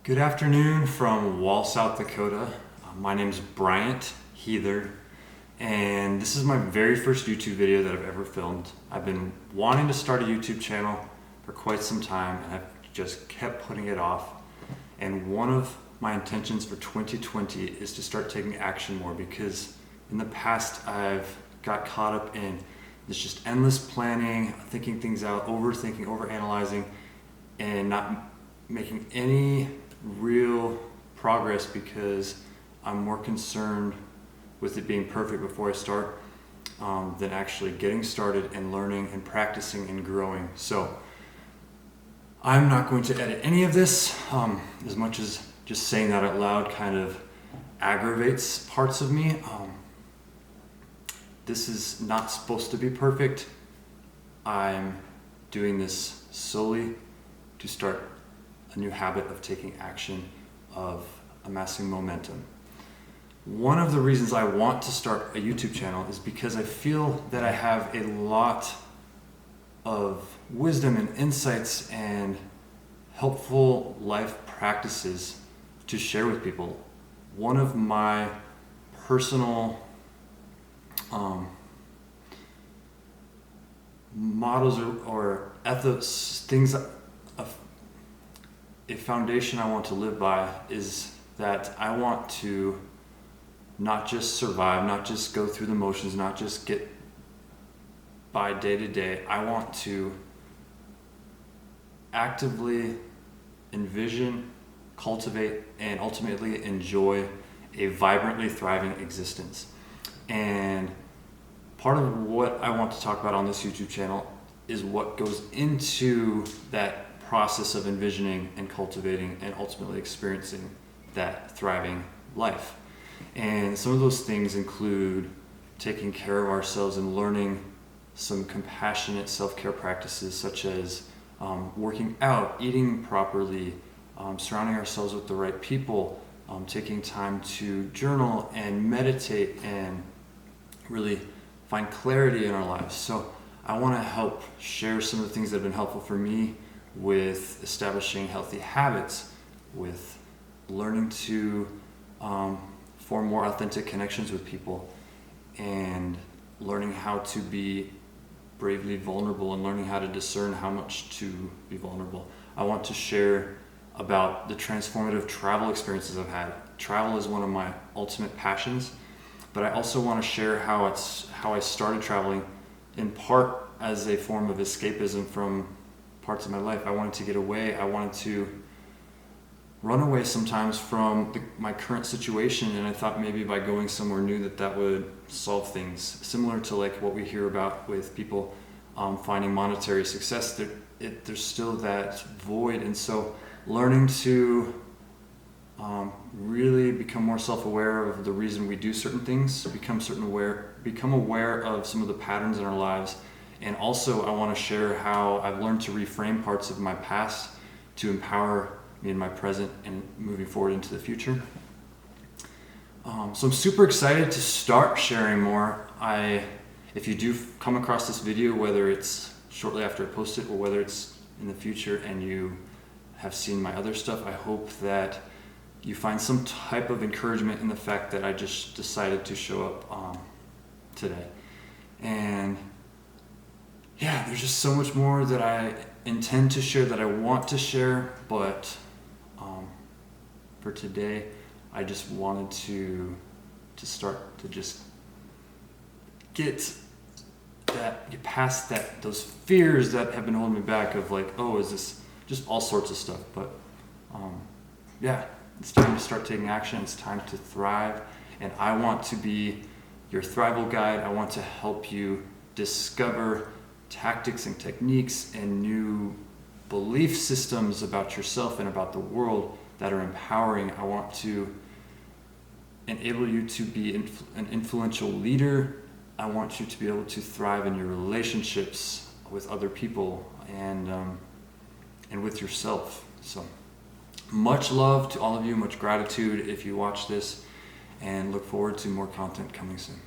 Good afternoon from Wall, South Dakota. My name is Bryant Heather, and this is my very first YouTube video that I've ever filmed. I've been wanting to start a YouTube channel for quite some time, and I've just kept putting it off. And one of my intentions for 2020 is to start taking action more, because in the past I've got caught up in this just endless planning, thinking things out, overthinking, overanalyzing, and not making any real progress because I'm more concerned with it being perfect before I start than actually getting started and learning and practicing and growing. So I'm not going to edit any of this, as much as just saying that out loud kind of aggravates parts of me. This is not supposed to be perfect. I'm doing this solely to start a new habit of taking action, of amassing momentum. One of the reasons I want to start a YouTube channel is because I feel that I have a lot of wisdom and insights and helpful life practices to share with people. One of my personal models or ethos, things, a foundation I want to live by is that I want to not just survive, not just go through the motions, not just get by day to day. I want to actively envision, cultivate, and ultimately enjoy a vibrantly thriving existence. And part of what I want to talk about on this YouTube channel is what goes into that process of envisioning and cultivating and ultimately experiencing that thriving life. And some of those things include taking care of ourselves and learning some compassionate self-care practices, such as working out, eating properly, surrounding ourselves with the right people, taking time to journal and meditate and really find clarity in our lives. So I want to help share some of the things that have been helpful for me with establishing healthy habits, with learning to form more authentic connections with people, and learning how to be bravely vulnerable and learning how to discern how much to be vulnerable. I want to share about the transformative travel experiences I've had. Travel is one of my ultimate passions, but I also want to share how I started traveling, in part as a form of escapism from parts of my life. I wanted to get away. I wanted to run away sometimes from my current situation, and I thought maybe by going somewhere new that would solve things. Similar to like what we hear about with people finding monetary success, there's still that void. And so learning to really become more self-aware of the reason we do certain things, become aware of some of the patterns in our lives. And also I want to share how I've learned to reframe parts of my past to empower me in my present and moving forward into the future. So I'm super excited to start sharing more. If you do come across this video, whether it's shortly after I post it or whether it's in the future and you have seen my other stuff, I hope that you find some type of encouragement in the fact that I just decided to show up today. And yeah, there's just so much more that I intend to share, that I want to share, but for today, I just wanted to start to just get past those fears that have been holding me back of like, oh, is this just all sorts of stuff. But yeah, it's time to start taking action. It's time to thrive, and I want to be your Thrival guide. I want to help you discover tactics and techniques and new belief systems about yourself and about the world that are empowering. I want to enable you to be an influential leader. I want you to be able to thrive in your relationships with other people and with yourself. So much love to all of you, much gratitude if you watch this, and look forward to more content coming soon.